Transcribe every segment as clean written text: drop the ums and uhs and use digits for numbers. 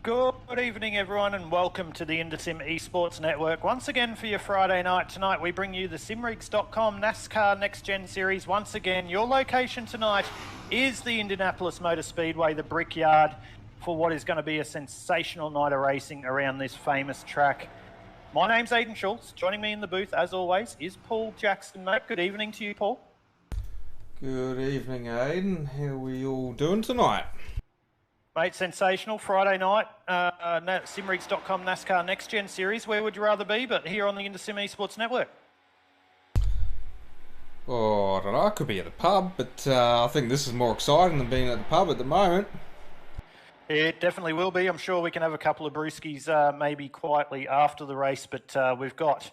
Good evening, everyone, and welcome to the InterSim Esports Network. Once again for your Friday night. Tonight we bring you the simrigs.com NASCAR Next Gen Series. Once again, your location tonight is the Indianapolis Motor Speedway, the Brickyard, for what is going to be a sensational night of racing around this famous track. My name's Aidan Schultz. Joining me in the booth, as always, is Paul Jackson. Mate, good evening to you, Paul. Good evening, Aidan. How are we all doing tonight? Mate, sensational Friday night, simrigs.com NASCAR Next Gen Series. Where would you rather be but here on the InterSim Esports Network? Oh, I don't know. I could be at the pub, but I think this is more exciting than being at the pub at the moment. It definitely will be. I'm sure we can have a couple of brewskis maybe quietly after the race, but we've got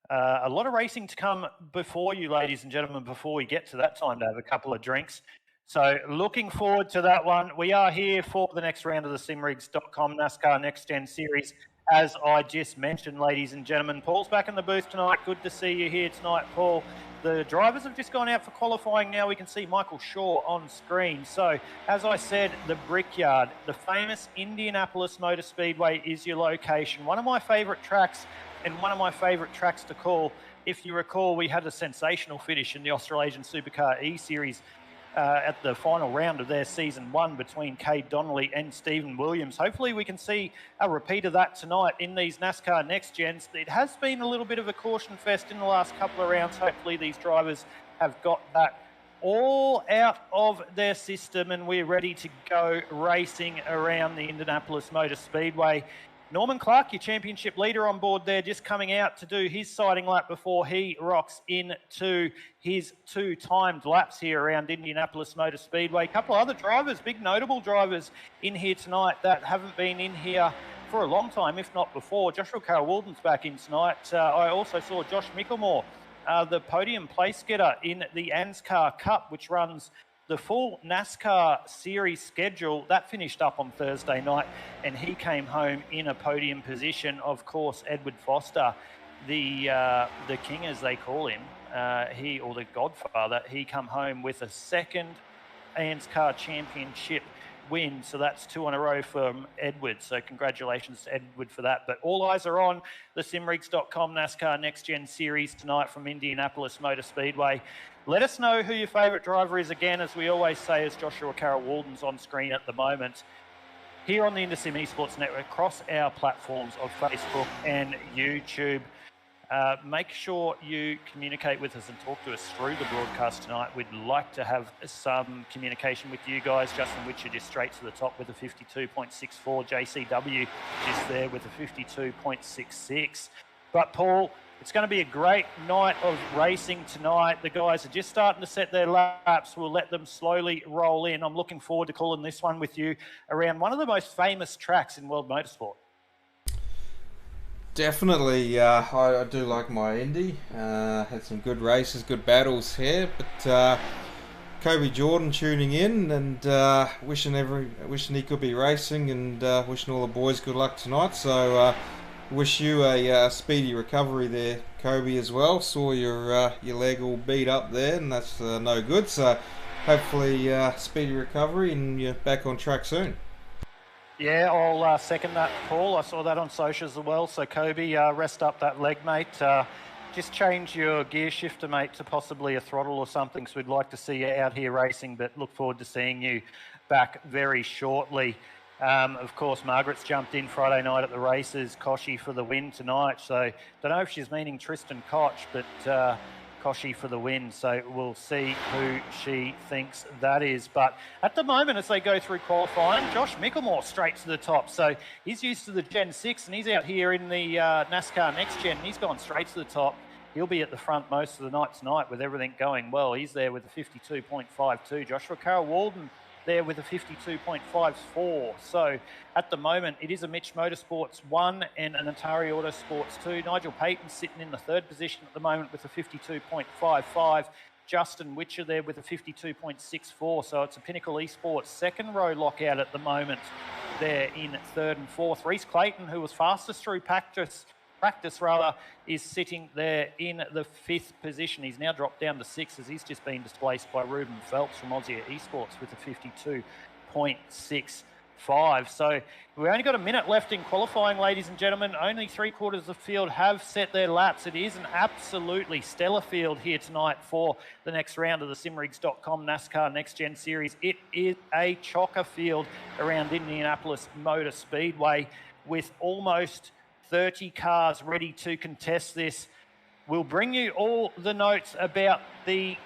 a lot of racing to come before you, ladies and gentlemen, before we get to that time to have a couple of drinks. So looking forward to that one. We are here for the next round of the simrigs.com NASCAR Next Gen Series. As I just mentioned, ladies and gentlemen, Paul's back in the booth tonight. Good to see you here tonight, Paul. The drivers have just gone out for qualifying now. We can see Michael Shaw on screen. So, as I said, the Brickyard, the famous Indianapolis Motor Speedway is your location. One of my favourite tracks and one of my favourite tracks to call. If you recall, we had a sensational finish in the Australasian Supercar E-Series at the final round of their season one between Cade Donnelly and Stephen Williams. Hopefully we can see a repeat of that tonight in these NASCAR Next Gens. It has been a little bit of a caution fest in the last couple of rounds. Hopefully these drivers have got that all out of their system and we're ready to go racing around the Indianapolis Motor Speedway. Norman Clark, your championship leader on board there, just coming out to do his sighting lap before he rocks into his two timed laps here around Indianapolis Motor Speedway. A couple of other drivers, big notable drivers in here tonight that haven't been in here for a long time, if not before. Joshua Carroll-Walden's back in tonight. I also saw Josh Mickelmore, the podium place getter in the NASCAR Cup, which runs the full NASCAR series schedule. That finished up on Thursday night and he came home in a podium position. Of course, Edward Foster, the king as they call him, or the godfather, he come home with a second NASCAR championship win. So that's two in a row from Edward. So congratulations to Edward for that. But all eyes are on the simrigs.com NASCAR Next Gen Series tonight from Indianapolis Motor Speedway. Let us know who your favourite driver is again, as we always say, as Joshua Carroll-Walden's on screen at the moment. Here on the InterSim Esports Network, across our platforms of Facebook and YouTube. Make sure you communicate with us and talk to us through the broadcast tonight. We'd like to have some communication with you guys. Justin Witcher just straight to the top with a 52.64. JCW just there with a 52.66. But Paul, it's going to be a great night of racing tonight. The guys are just starting to set their laps. We'll let them slowly roll in. I'm looking forward to calling this one with you around one of the most famous tracks in world motorsport. Definitely, I do like my Indy. Had some good races, good battles here. But Kobe Jordan tuning in and wishing he could be racing and wishing all the boys good luck tonight. So wish you a speedy recovery there, Kobe, as well. Saw your leg all beat up there, and that's no good. So hopefully speedy recovery and you're back on track soon. Yeah, I'll second that, Paul. I saw that on socials as well. So, Kobe, rest up that leg, mate. Just change your gear shifter, mate, to possibly a throttle or something. So we'd like to see you out here racing, but look forward to seeing you back very shortly. Of course, Margaret's jumped in Friday night at the races. Koshi for the win tonight. So, don't know if she's meaning Tristan Koch, but Koshi for the win, so we'll see who she thinks that is. But at the moment, as they go through qualifying, Josh Mickelmore straight to the top. So he's used to the Gen 6 and he's out here in the NASCAR Next Gen. He's gone straight to the top. He'll be at the front most of the night tonight with everything going well. He's there with a 52.52. Joshua Carroll-Walden there with a 52.54. So at the moment, it is a Mitch Motorsports 1 and an Atari Autosports 2. Nigel Payton's sitting in the third position at the moment with a 52.55. Justin Witcher there with a 52.64. So it's a Pinnacle Esports second row lockout at the moment there in third and fourth. Reese Clayton, who was fastest through practice, is sitting there in the fifth position. He's now dropped down to sixth as he's just been displaced by Ruben Phelps from Aussie Esports with a 52.6 2:08.5. So we've only got a minute left in qualifying, ladies and gentlemen. Only 3/4 of the field have set their laps. It is an absolutely stellar field here tonight for the next round of the simrigs.com NASCAR Next Gen Series. It is a chocker field around Indianapolis Motor Speedway with almost 30 cars ready to contest this. We'll bring you all the notes about the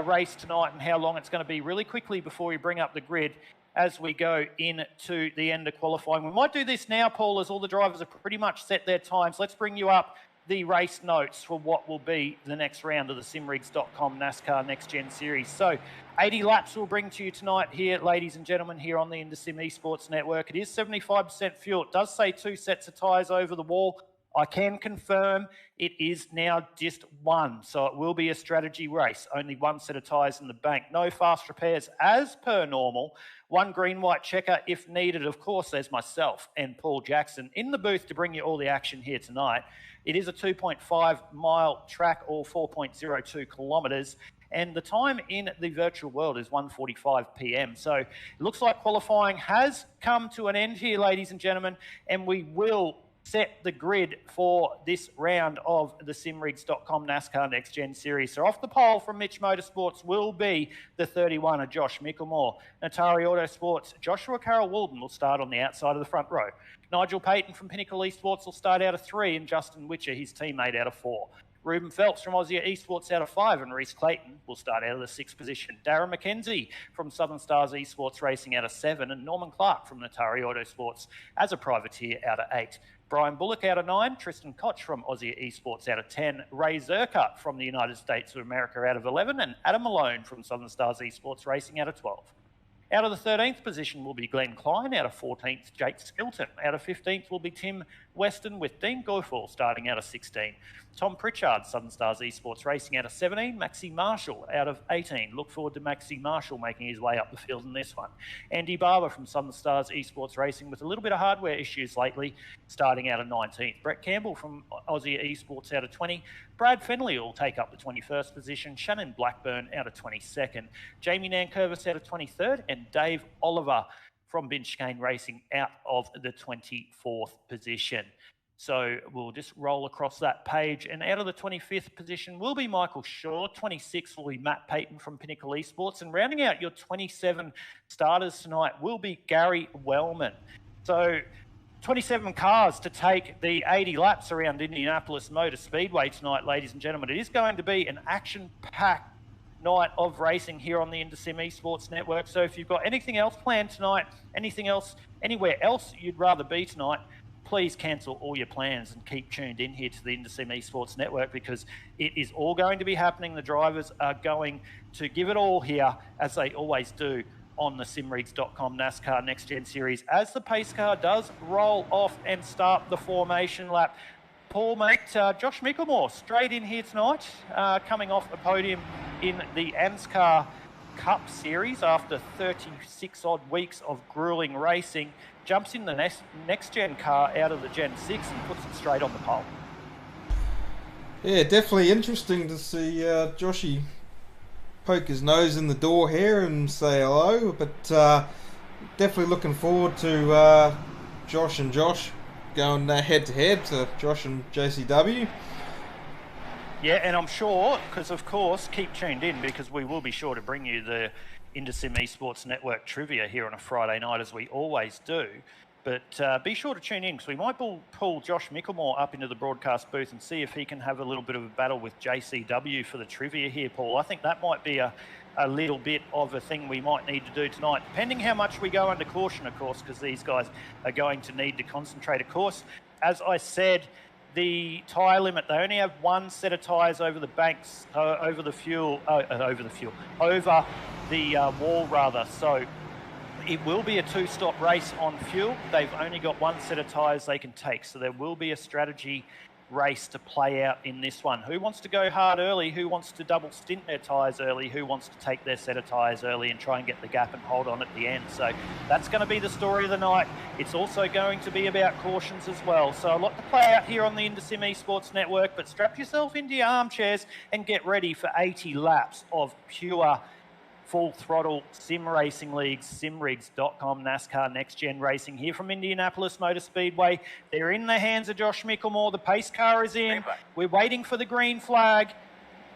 race tonight and how long it's going to be really quickly before we bring up the grid as we go into the end of qualifying. We might do this now, Paul, as all the drivers have pretty much set their times. Let's bring you up the race notes for what will be the next round of the simrigs.com NASCAR Next Gen Series. So 80 laps we'll bring to you tonight here, ladies and gentlemen, here on the IndySim Esports Network. It is 75% fuel. It does say 2 sets of tyres over the wall. I can confirm it is now just one, so it will be a strategy race. Only 1 set of tyres in the bank. No fast repairs as per normal. 1 green-white checker if needed. Of course, there's myself and Paul Jackson in the booth to bring you all the action here tonight. It is a 2.5-mile track, or 4.02 kilometres. And the time in the virtual world is 1:45 p.m. So it looks like qualifying has come to an end here, ladies and gentlemen, and we will set the grid for this round of the simrigs.com NASCAR Next Gen Series. So off the pole from Mitch Motorsports will be the 31 of Josh Mickelmore. Atari Autosports, Joshua Carroll-Walden will start on the outside of the front row. Nigel Payton from Pinnacle Esports will start out of 3, and Justin Witcher, his teammate, out of 4. Ruben Phelps from Aussie Esports out of 5, and Reece Clayton will start out of the 6th position. Darren McKenzie from Southern Stars Esports Racing out of 7, and Norman Clark from Atari Autosports as a privateer out of 8. Brian Bullock out of 9, Tristan Koch from Aussie Esports out of 10, Ray Zerka from the United States of America out of 11, and Adam Malone from Southern Stars Esports Racing out of 12. Out of the 13th position will be Glenn Klein. Out of 14th, Jake Skilton. Out of 15th will be Tim Weston, with Dean Goifall starting out of 16. Tom Pritchard, Southern Stars Esports Racing out of 17. Maxi Marshall out of 18. Look forward to Maxi Marshall making his way up the field in this one. Andy Barber from Southern Stars Esports Racing with a little bit of hardware issues lately, starting out of 19th. Brett Campbell from Aussie Esports out of 20. Brad Fenley will take up the 21st position. Shannon Blackburn out of 22nd. Jamie Nankervis out of 23rd. And Dave Oliver from Binchcane Racing out of the 24th position. So we'll just roll across that page. And out of the 25th position will be Michael Shaw. 26th will be Matt Payton from Pinnacle Esports. And rounding out your 27 starters tonight will be Gary Wellman. So 27 cars to take the 80 laps around Indianapolis Motor Speedway tonight, ladies and gentlemen. It is going to be an action-packed night of racing here on the IndySim Esports Network. So if you've got anything else planned tonight, anything else, anywhere else you'd rather be tonight, please cancel all your plans and keep tuned in here to the IndySim Esports Network, because it is all going to be happening. The drivers are going to give it all here, as they always do on the simrigs.com NASCAR Next Gen Series, as the pace car does roll off and start the formation lap. Paul, mate, Josh Mickelmore straight in here tonight, coming off a podium in the NASCAR Cup Series after 36 odd weeks of grueling racing, jumps in the next gen car out of the Gen 6 and puts it straight on the pole. Yeah, definitely interesting to see Joshy poke his nose in the door here and say hello, but definitely looking forward to Josh and Josh going head to head, to Josh and JCW. Yeah, and I'm sure, because of course, keep tuned in, because we will be sure to bring you the IndySim Esports Network trivia here on a Friday night, as we always do. But be sure to tune in, because we might pull Josh Mickelmore up into the broadcast booth and see if he can have a little bit of a battle with JCW for the trivia here, Paul. I think that might be a little bit of a thing we might need to do tonight, depending how much we go under caution, of course, because these guys are going to need to concentrate. Of course, as I said, the tyre limit, they only have 1 set of tyres over the banks, over the wall rather. So it will be a 2-stop race on fuel. They've only got 1 set of tyres they can take. So there will be a strategy race to play out in this one. Who wants to go hard early? Who wants to double stint their tyres early? Who wants to take their set of tyres early and try and get the gap and hold on at the end? So that's going to be the story of the night. It's also going to be about cautions as well. So a lot to play out here on the IndySim Esports Network, but strap yourself into your armchairs and get ready for 80 laps of pure Full Throttle Sim Racing Leagues, simrigs.com, NASCAR Next Gen Racing here from Indianapolis Motor Speedway. They're in the hands of Josh Mickelmore. The pace car is in. We're waiting for the green flag.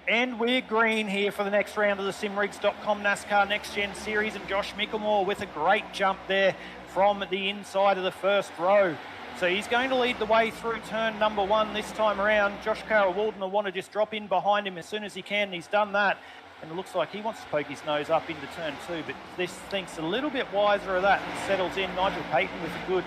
And we're green here for the next round of the simrigs.com NASCAR Next Gen Series. And Josh Mickelmore with a great jump there from the inside of the first row. So he's going to lead the way through turn number 1 this time around. Josh Carroll-Walden will want to just drop in behind him as soon as he can. And he's done that. And it looks like he wants to poke his nose up into turn 2, but this thinks a little bit wiser of that and settles in. Nigel Payton with a good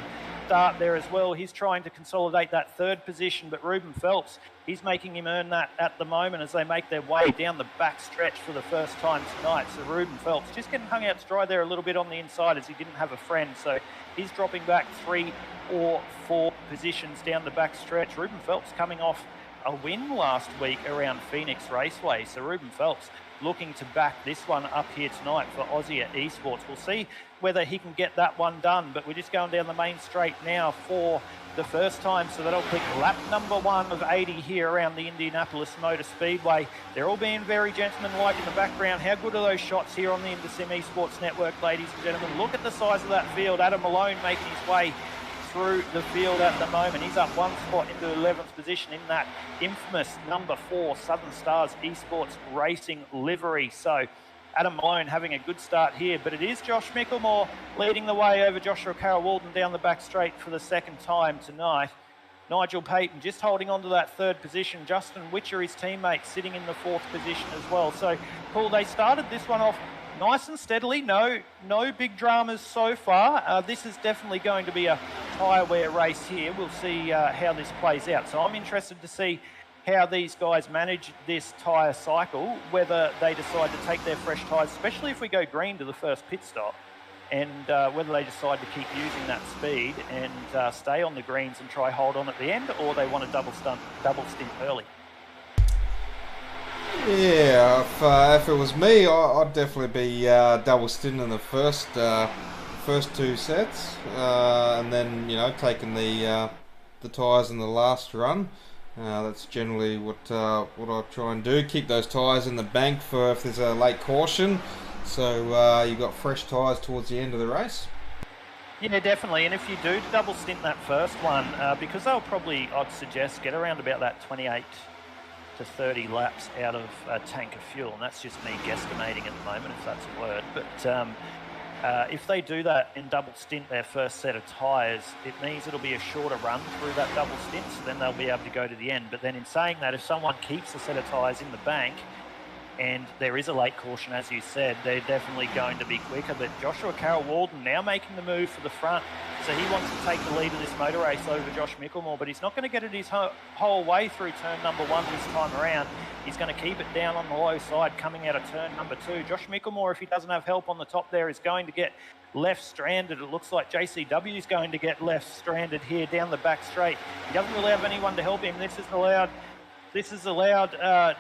start there as well. He's trying to consolidate that 3rd position, but Ruben Phelps, he's making him earn that at the moment as they make their way down the back stretch for the first time tonight. So Ruben Phelps just getting hung out to dry there a little bit on the inside as he didn't have a friend. So he's dropping back 3 or 4 positions down the back stretch. Ruben Phelps coming off a win last week around Phoenix Raceway. So Ruben Phelps looking to back this one up here tonight for Aussie at Esports. We'll see whether he can get that one done, but we're just going down the main straight now for the first time. So that'll click lap number 1 of 80 here around the Indianapolis Motor Speedway. They're all being very gentlemanlike in the background. How good are those shots here on the IndySim Esports Network, ladies and gentlemen? Look at the size of that field. Adam Malone making his way through the field at the moment. He's up 1 spot into 11th position in that infamous number 4 Southern Stars Esports Racing livery. So Adam Malone having a good start here, but it is Josh Mickelmore leading the way over Joshua Carroll-Walden down the back straight for the 2nd time tonight. Nigel Payton just holding on to that 3rd position. Justin Witcher, his teammate, sitting in the 4th position as well. So, Paul, they started this one off nice and steadily. No big dramas so far. This is definitely going to be a tyre wear race here. We'll see how this plays out. So I'm interested to see how these guys manage this tyre cycle, whether they decide to take their fresh tyres, especially if we go green to the first pit stop, and whether they decide to keep using that speed and stay on the greens and try hold on at the end, or they want to double stint early. Yeah, if it was me, I'd definitely be double stinting in the first 2 sets, and then taking the tyres in the last run. That's generally what I try and do. Keep those tyres in the bank for if there's a late caution, so you've got fresh tyres towards the end of the race. Yeah, definitely. And if you do double stint that first one, because they'll probably, I'd suggest, get around about that 28 to 30 laps out of a tank of fuel, and that's just me guesstimating at the moment, if that's a word. But if they do that and double stint their first set of tyres, it means it'll be a shorter run through that double stint, so then they'll be able to go to the end. But then in saying that, if someone keeps a set of tyres in the bank and there is a late caution, as you said, they're definitely going to be quicker. But Joshua Carroll-Walden now making the move for the front, so he wants to take the lead of this motor race over Josh Mickelmore, but he's not going to get it his whole way through turn number 1 this time around. He's going to keep it down on the low side coming out of turn number 2. Josh Mickelmore, if he doesn't have help on the top there, is going to get left stranded. It looks like JCW is going to get left stranded here down the back straight. He doesn't really have anyone to help him. This has allowed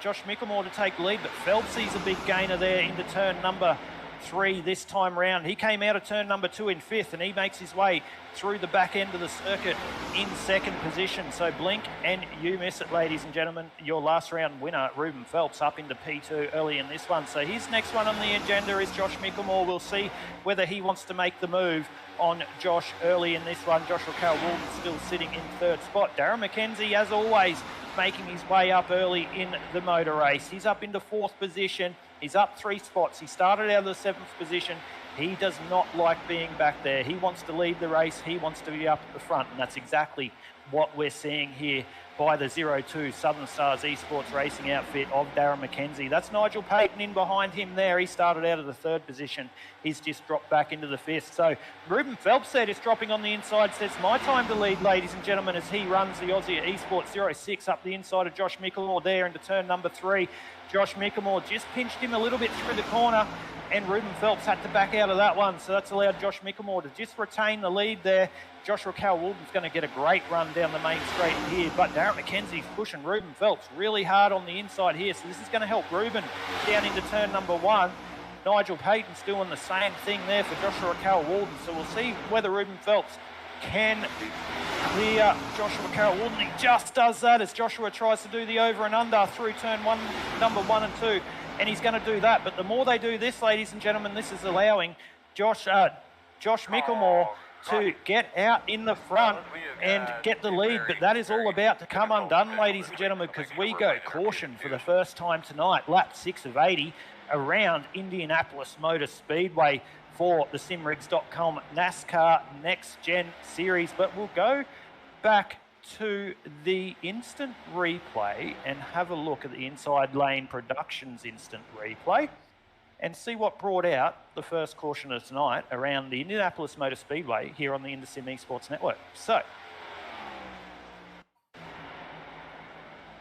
Josh Mickelmore to take the lead, but Phelps sees a big gainer there into turn number 3 this time round. He came out of turn number 2 in 5th, and he makes his way through the back end of the circuit in 2nd position. So blink and you miss it, ladies and gentlemen. Your last round winner, Ruben Phelps, up into P2 early in this one. So his next one on the agenda is Josh Mickelmore. We'll see whether he wants to make the move on Josh early in this one. Joshua Carroll-Walden still sitting in 3rd spot. Darren McKenzie, as always, making his way up early in the motor race. He's up into 4th position. He's up 3 spots. He started out of the 7th position. He does not like being back there. He wants to lead the race. He wants to be up at the front, and that's exactly what we're seeing here by the 02 Southern Stars Esports Racing outfit of Darren McKenzie. That's Nigel Payton in behind him there. He started out of the 3rd position. He's just dropped back into the 5th. So Ruben Phelps there just dropping on the inside says, my time to lead, ladies and gentlemen, as he runs the Aussie Esports 06 up the inside of Josh Mickelmore there into turn number 3. Josh Mickelmore just pinched him a little bit through the corner, and Ruben Phelps had to back out of that one. So that's allowed Josh Mickelmore to just retain the lead there. Joshua Carroll-Walden's going to get a great run down the main straight here, but Darren McKenzie's pushing Ruben Phelps really hard on the inside here, so this is going to help Ruben down into turn number 1. Nigel Payton's doing the same thing there for Joshua Carroll-Walden, so we'll see whether Ruben Phelps can clear Joshua Carroll-Walden. He just does that as Joshua tries to do the over and under through turn 1, number 1 and 2. and he's going to do that. But the more they do this, ladies and gentlemen, this is allowing Josh Mickelmore to get out in the front and get the lead. But that is all about to come undone, ladies and gentlemen, because we go caution for the first time tonight, lap 6 of 80, around Indianapolis Motor Speedway for the simrigs.com NASCAR Next Gen Series. But we'll go back to the instant replay and have a look at the Inside Lane Productions instant replay and see what brought out the first caution of tonight around the Indianapolis Motor Speedway here on the IndySim Esports Network. So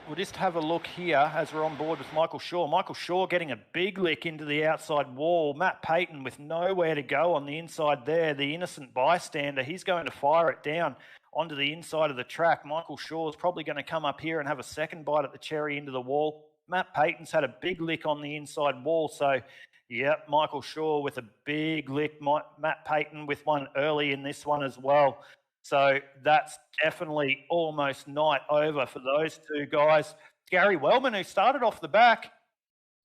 we'll just have a look here as we're on board with Michael Shaw. Michael Shaw getting a big lick into the outside wall. Matt Payton with nowhere to go on the inside there. The innocent bystander, he's going to fire it down onto the inside of the track. Michael Shaw's probably going to come up here and have a second bite at the cherry into the wall. Matt Payton's had a big lick on the inside wall. So, yeah, Michael Shaw with a big lick. Matt Payton with one early in this one as well. So that's definitely almost night over for those two guys. Gary Wellman, who started off the back,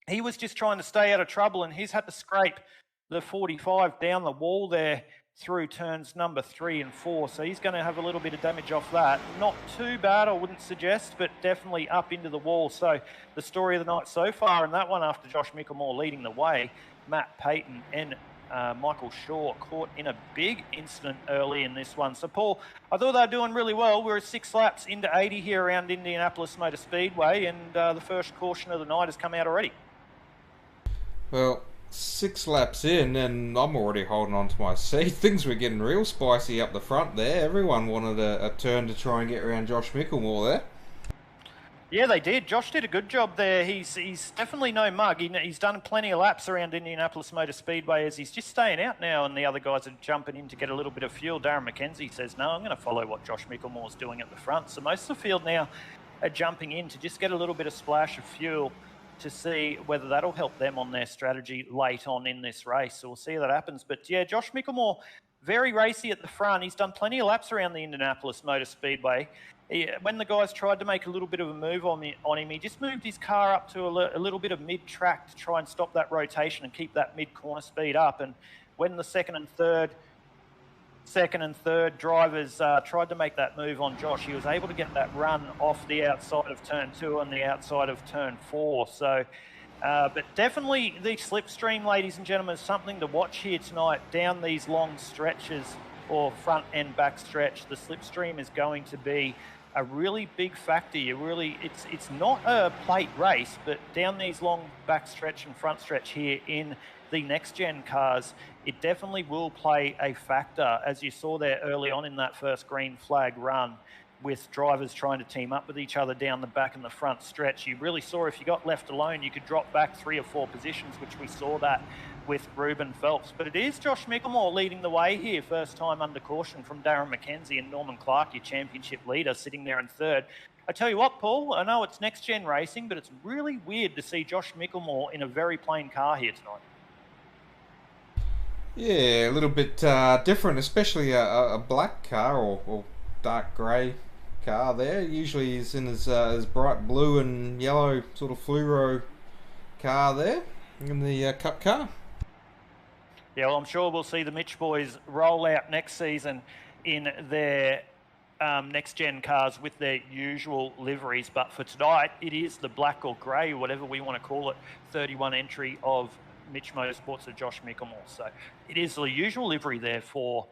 he was just trying to stay out of trouble, and he's had to scrape the 45 down the wall there through turns number 3 and 4. So he's going to have a little bit of damage off that. Not too bad, I wouldn't suggest, but definitely up into the wall. So the story of the night so far, and that one after Josh Mickelmore leading the way, Matt Payton and Michael Shaw caught in a big incident early in this one. So, Paul, I thought they were doing really well. We're 6 laps into 80 here around Indianapolis Motor Speedway, and the first caution of the night has come out already. Well, 6 laps in, and I'm already holding on to my seat. Things were getting real spicy up the front there. Everyone wanted a turn to try and get around Josh Mickelmore there. Yeah, they did. Josh did a good job there. He's definitely no mug. He's done plenty of laps around Indianapolis Motor Speedway as he's just staying out now, and the other guys are jumping in to get a little bit of fuel. Darren McKenzie says, no, I'm going to follow what Josh Mickelmore's doing at the front. So most of the field now are jumping in to just get a little bit of splash of fuel to see whether that'll help them on their strategy late on in this race. So we'll see how that happens. But yeah, Josh Mickelmore, very racy at the front. He's done plenty of laps around the Indianapolis Motor Speedway. When the guys tried to make a little bit of a move on him, he just moved his car up to a little bit of mid-track to try and stop that rotation and keep that mid-corner speed up. And when the second and third drivers tried to make that move on Josh, he was able to get that run off the outside of turn 2 and the outside of turn 4. So, but definitely the slipstream, ladies and gentlemen, is something to watch here tonight down these long stretches or front and back stretch. The slipstream is going to be a really big factor. It's not a plate race, but down these long back stretch and front stretch here in the next gen cars, it definitely will play a factor, as you saw there early on in that first green flag run, with drivers trying to team up with each other down the back and the front stretch. You really saw if you got left alone, you could drop back 3 or 4 positions, which we saw that with Ruben Phelps. But it is Josh Mickelmore leading the way here, first time under caution from Darren McKenzie and Norman Clark, your championship leader, sitting there in third. I tell you what, Paul, I know it's next gen racing, but it's really weird to see Josh Mickelmore in a very plain car here tonight. Yeah, a little bit different, especially a black car or dark grey car there. Usually he's in his bright blue and yellow sort of fluoro car there in the Cup car. Yeah, well, I'm sure we'll see the Mitch boys roll out next season in their next-gen cars with their usual liveries. But for tonight, it is the black or grey, whatever we want to call it, 31 entry of Mitch Motorsports of Josh Mickelmore. So it is the usual livery there for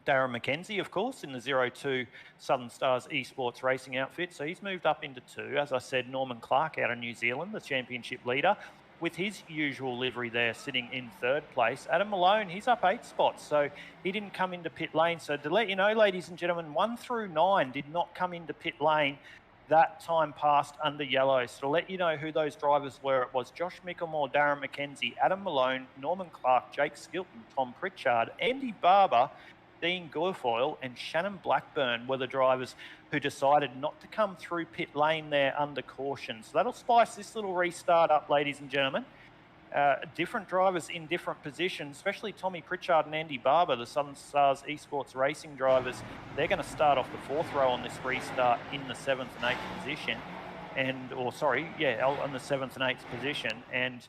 Darren McKenzie, of course, in the 02 Southern Stars Esports racing outfit. So he's moved up into 2. As I said, Norman Clark out of New Zealand, the championship leader, with his usual livery there sitting in 3rd place. Adam Malone, he's up 8 spots, so he didn't come into pit lane. So to let you know, ladies and gentlemen, 1 through 9 did not come into pit lane. That time passed under yellow. So to let you know who those drivers were, it was Josh Mickelmore, Darren McKenzie, Adam Malone, Norman Clark, Jake Skilton, Tom Pritchard, Andy Barber, Dean Guilfoyle and Shannon Blackburn were the drivers who decided not to come through pit lane there under caution. So that'll spice this little restart up, ladies and gentlemen. Different drivers in different positions, especially Tommy Pritchard and Andy Barber, the Southern Stars Esports racing drivers. They're going to start off the 4th row on this restart in the 7th and 8th position. on the 7th and 8th position, and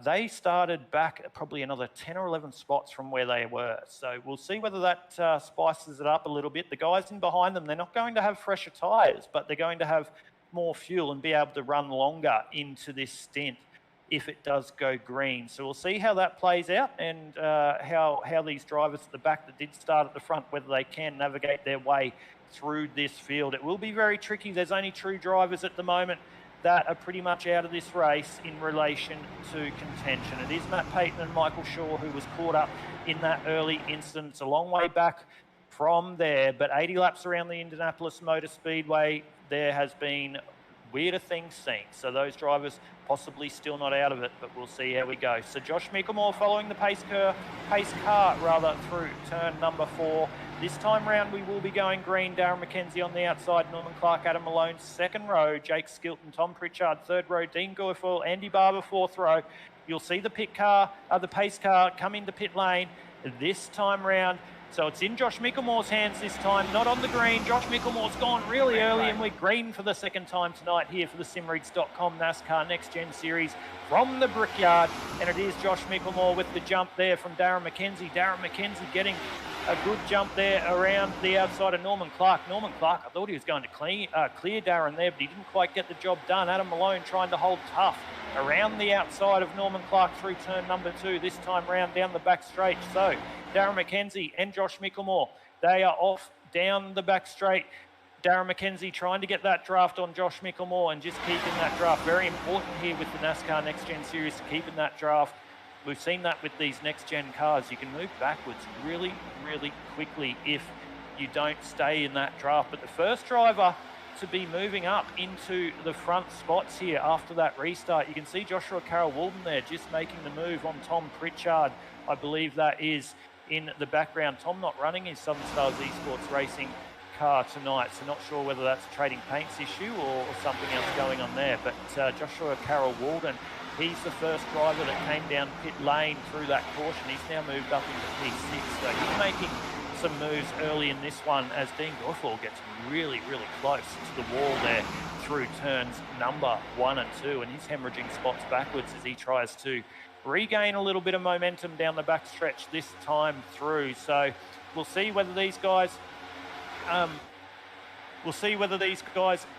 they started back probably another 10 or 11 spots from where they were. So we'll see whether that spices it up a little bit. The guys in behind them, they're not going to have fresher tyres, but they're going to have more fuel and be able to run longer into this stint if it does go green. So we'll see how that plays out, and how these drivers at the back that did start at the front, whether they can navigate their way through this field. It will be very tricky. There's only 2 drivers at the moment that are pretty much out of this race in relation to contention. It is Matt Payton and Michael Shaw who was caught up in that early incident. It's a long way back from there, but 80 laps around the Indianapolis Motor Speedway, there has been weirder things seen. So those drivers possibly still not out of it, but we'll see how we go. So Josh Mickelmore following the pace car through turn number 4. This time round, we will be going green. Darren McKenzie on the outside, Norman Clark, Adam Malone, 2nd row, Jake Skilton, Tom Pritchard, 3rd row, Dean Guilfoyle, Andy Barber, 4th row. You'll see the pace car come into pit lane this time round. So it's in Josh Mickelmore's hands this time, not on the green. Josh Mickelmore's gone really early, and we're green for the 2nd time tonight here for the SimRigs.com NASCAR Next Gen Series from the Brickyard. And it is Josh Mickelmore with the jump there from Darren McKenzie. Darren McKenzie getting a good jump there around the outside of Norman Clark. Norman Clark, I thought he was going to clear Darren there, but he didn't quite get the job done. Adam Malone trying to hold tough around the outside of Norman Clark through turn number 2, this time round down the back straight. So Darren McKenzie and Josh Mickelmore, they are off down the back straight. Darren McKenzie trying to get that draft on Josh Mickelmore and just keeping that draft. Very important here with the NASCAR Next Gen Series, keeping that draft. We've seen that with these next gen cars. You can move backwards really, really quickly if you don't stay in that draft. But the first driver to be moving up into the front spots here after that restart, you can see Joshua Carroll-Walden there just making the move on Tom Pritchard. I believe that is in the background. Tom not running his Southern Stars Esports Racing car tonight, so not sure whether that's a trading paints issue or something else going on there. But Joshua Carroll-Walden, he's the first driver that came down pit lane through that caution. He's now moved up into P6, so he's making some moves early in this one as Dean Guilfoyle gets really, really close to the wall there through turns number 1 and 2, and he's hemorrhaging spots backwards as he tries to regain a little bit of momentum down the back stretch this time through. So we'll see whether these guys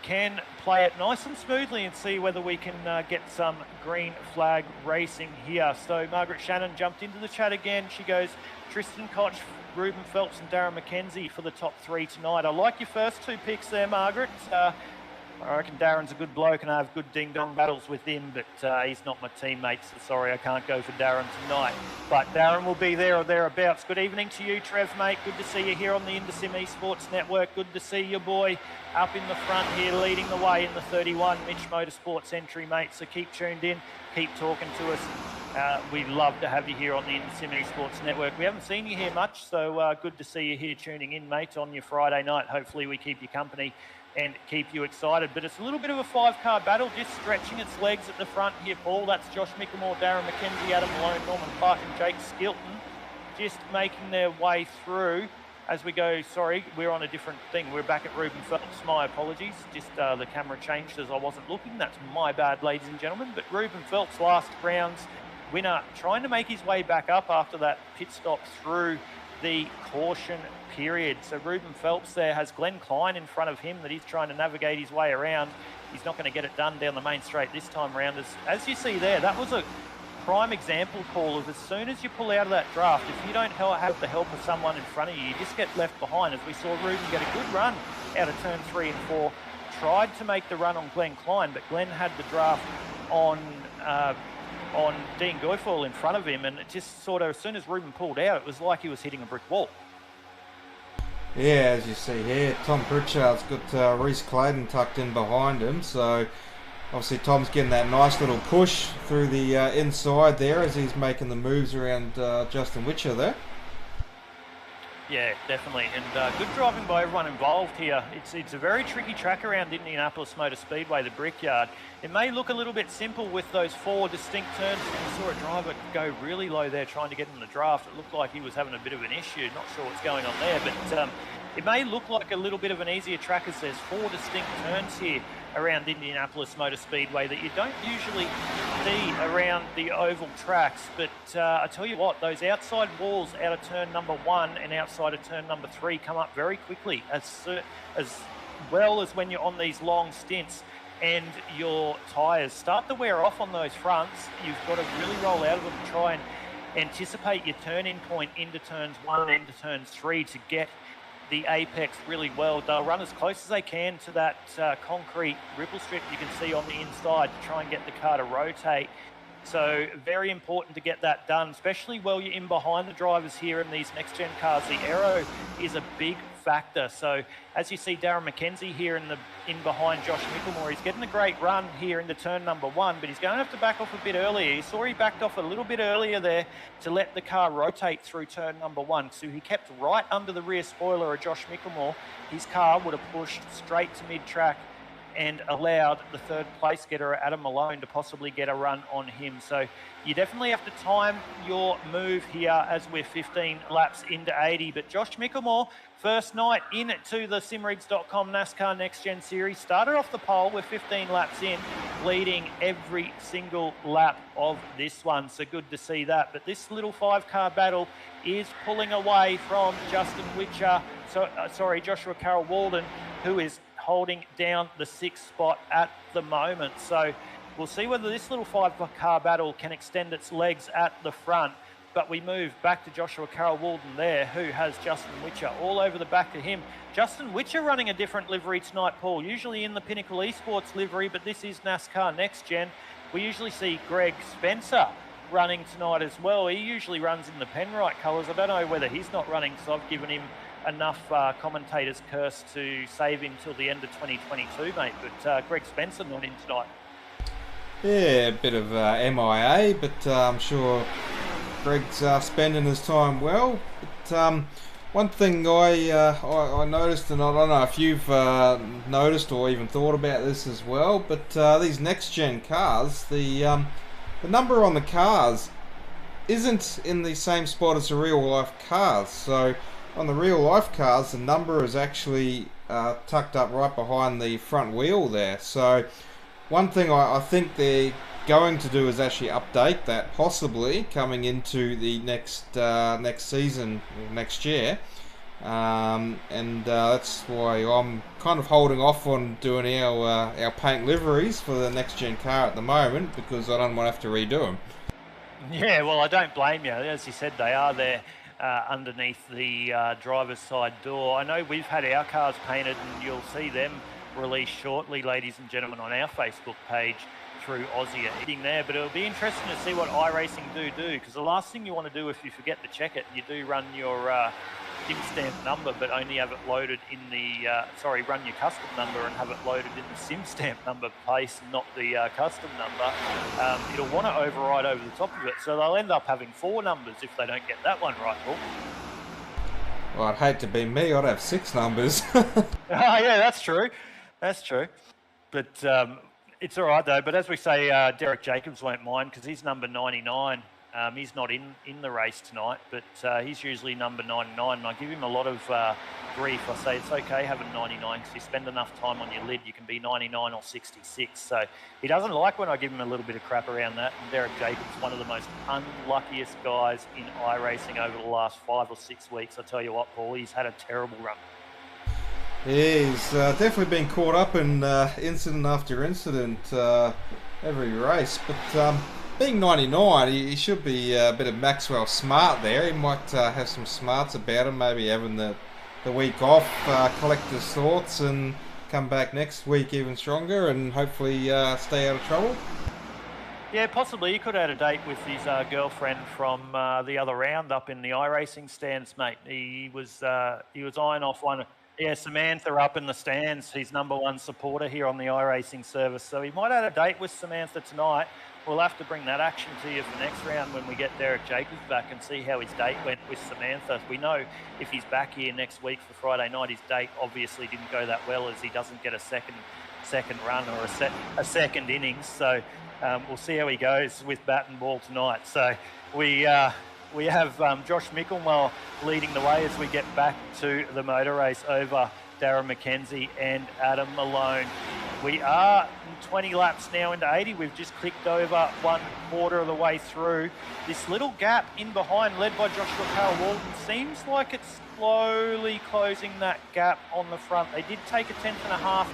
can play it nice and smoothly and see whether we can get some green flag racing here. So Margaret Shannon jumped into the chat again. She goes, Tristan Koch, Ruben Phelps and Darren McKenzie for the top 3 tonight. I like your first 2 picks there, Margaret. I reckon Darren's a good bloke and I have good ding-dong battles with him, but he's not my teammate, so sorry I can't go for Darren tonight. But Darren will be there or thereabouts. Good evening to you, Trev, mate. Good to see you here on the Indasim Esports Network. Good to see your boy up in the front here leading the way in the 31 Mitch Motorsports entry, mate. So keep tuned in, keep talking to us. We love to have you here on the Indasim Esports Network. We haven't seen you here much, so good to see you here tuning in, mate, on your Friday night. Hopefully we keep you company and keep you excited. But it's a little bit of a 5-car battle, just stretching its legs at the front here, Paul. That's Josh Mickelmore, Darren McKenzie, Adam Malone, Norman Clark and Jake Skilton just making their way through as we go. Sorry, we're on a different thing. We're back at Ruben Phelps. My apologies. Just the camera changed as I wasn't looking. That's my bad, ladies and gentlemen. But Ruben Phelps, last round's winner, trying to make his way back up after that pit stop through the caution period. So Ruben Phelps there has Glenn Klein in front of him that he's trying to navigate his way around. He's not going to get it done down the main straight this time around. As you see there, that was a prime example, Paul, of as soon as you pull out of that draft, if you don't have the help of someone in front of you, you just get left behind. As we saw Ruben get a good run out of turn 3 and 4, tried to make the run on Glenn Klein, but Glenn had the draft on Dean Guilfoyle in front of him, and it just sort of, as soon as Ruben pulled out, it was like he was hitting a brick wall. Yeah, as you see here, Tom Pritchard's got Reese Clayton tucked in behind him, so obviously Tom's getting that nice little push through the inside there as he's making the moves around Justin Witcher there. Yeah, definitely, and good driving by everyone involved here. It's a very tricky track around Indianapolis Motor Speedway, the Brickyard. It may look a little bit simple with those 4 distinct turns. We saw a driver go really low there trying to get in the draft. It looked like he was having a bit of an issue. Not sure what's going on there, but it may look like a little bit of an easier track as there's 4 distinct turns here around Indianapolis Motor Speedway that you don't usually see around the oval tracks. But I tell you what, those outside walls out of turn number 1 and outside of turn number 3 come up very quickly, as well as when you're on these long stints and your tyres start to wear off on those fronts. You've got to really roll out of them and try and anticipate your turn-in point into turns 1 and into turns 3 to get the apex really well. They'll run as close as they can to that concrete ripple strip you can see on the inside to try and get the car to rotate. So very important to get that done, especially while you're in behind the drivers here in these next-gen cars. The aero is a big factor. So as you see Darren McKenzie here in behind Josh Mickelmore, he's getting a great run here into turn number 1, but he's going to have to back off a bit earlier. You saw he backed off a little bit earlier there to let the car rotate through turn number 1. So he kept right under the rear spoiler of Josh Mickelmore. His car would have pushed straight to mid-track and allowed the third place getter Adam Malone to possibly get a run on him. So you definitely have to time your move here as we're 15 laps into 80. But Josh Mickelmore, first night into the simrigs.com NASCAR Next Gen Series, started off the pole with 15 laps in, leading every single lap of this one. So good to see that. But this little 5-car battle is pulling away from Joshua Carroll Walden, who is holding down the 6th spot at the moment. So we'll see whether this little 5-car battle can extend its legs at the front. But we move back to Joshua Carroll Walden there, who has Justin Witcher all over the back of him. Justin Witcher running a different livery tonight, Paul. Usually in the Pinnacle Esports livery, but this is NASCAR Next Gen. We usually see Greg Spencer running tonight as well. He usually runs in the Penrite colours. I don't know whether he's not running because I've given him enough commentators curse to save him till the end of 2022, mate. But Greg Spencer not in tonight. Yeah, a bit of MIA, but I'm sure Greg's spending his time well. But one thing I noticed, and I don't know if you've noticed or even thought about this as well, but these next-gen cars, the number on the cars isn't in the same spot as the real-life cars. So on the real-life cars, the number is actually tucked up right behind the front wheel there. So one thing I think they're going to do is actually update that, possibly coming into the next season, next year. And that's why I'm kind of holding off on doing our paint liveries for the next-gen car at the moment, because I don't want to have to redo them. Yeah, well, I don't blame you. As you said, they are there underneath the driver's side door. I know we've had our cars painted, and you'll see them released shortly, ladies and gentlemen, on our Facebook page through Aussie Heating there. But it'll be interesting to see what iRacing do, because the last thing you want to do if you forget to check it, you do run your sim stamp number, but only have it loaded in the, run your custom number and have it loaded in the sim stamp number place, not the custom number. It'll want to override over the top of it, so they'll end up having 4 numbers if they don't get that one right, Paul. Well, I'd hate to be me. I'd have 6 numbers. Yeah, that's true. That's true. But it's all right, though. But as we say, Derek Jacobs won't mind because he's number 99. He's not in the race tonight, but he's usually number 99. And I give him a lot of grief. I say it's okay having 99 because you spend enough time on your lid, you can be 99 or 66. So he doesn't like when I give him a little bit of crap around that. And Derek Jacobs, one of the most unluckiest guys in iRacing over the last 5 or 6 weeks. I tell you what, Paul, he's had a terrible run. Yeah, he's definitely been caught up in incident after incident every race. But being 99, he should be a bit of Maxwell smart there. He might have some smarts about him, maybe having the week off, collect his thoughts and come back next week even stronger and hopefully stay out of trouble. Yeah, possibly. He could have had a date with his girlfriend from the other round up in the iRacing stands, mate. He was eyeing off one. Yeah, Samantha up in the stands. He's number 1 supporter here on the iRacing service. So he might have had a date with Samantha tonight. We'll have to bring that action to you for next round when we get Derek Jacobs back and see how his date went with Samantha. We know if he's back here next week for Friday night, his date obviously didn't go that well, as he doesn't get a second run or a second innings. So we'll see how he goes with bat and ball tonight. So we we have Josh Mickelmore leading the way as we get back to the motor race over Darren McKenzie and Adam Malone. We are 20 laps now into 80. We've just clicked over 1/4 of the way through. This little gap in behind, led by Joshua Carroll-Walton, seems like it's slowly closing that gap on the front. They did take a 10.5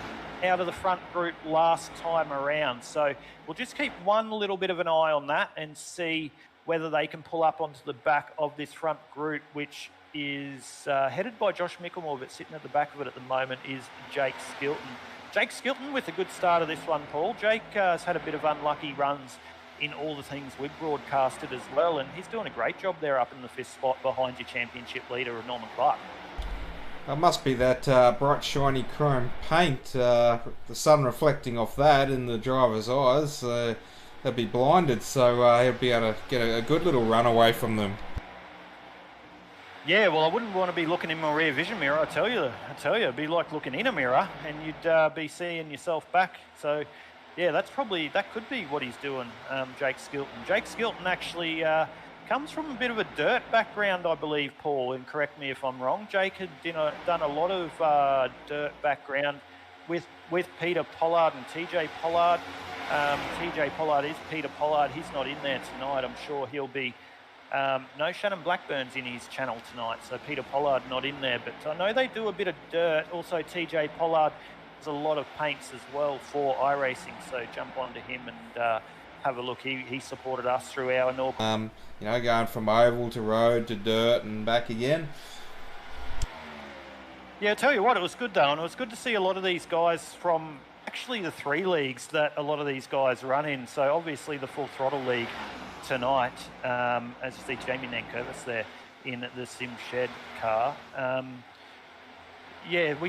out of the front group last time around. So we'll just keep one little bit of an eye on that and see whether they can pull up onto the back of this front group, which is headed by Josh Mickelmore, but sitting at the back of it at the moment is Jake Skilton. Jake Skilton with a good start of this one, Paul. Jake has had a bit of unlucky runs in all the things we've broadcasted as well, and he's doing a great job there up in the 5th spot behind your championship leader, Norman Clark. It must be that bright shiny chrome paint, the sun reflecting off that in the driver's eyes. They'll be blinded, so he'll be able to get a good little run away from them. Yeah, well, I wouldn't want to be looking in my rear vision mirror. I tell you, it'd be like looking in a mirror, and you'd be seeing yourself back. So, yeah, that could be what he's doing, Jake Skilton. Jake Skilton actually comes from a bit of a dirt background, I believe, Paul, and correct me if I'm wrong. Jake had done a lot of dirt background with Peter Pollard and TJ Pollard. TJ Pollard is Peter Pollard. He's not in there tonight. I'm sure he'll be. No, Shannon Blackburn's in his channel tonight, so Peter Pollard not in there. But I know they do a bit of dirt. Also, TJ Pollard does a lot of paints as well for iRacing, so jump onto him and have a look. He supported us through our North. Going from oval to road to dirt and back again. Yeah, I tell you what, it was good though, and it was good to see a lot of these guys from actually the 3 leagues that a lot of these guys run in. So obviously the Full Throttle League tonight, as you see Jamie Nankervis there in the Sim Shed car. Yeah, we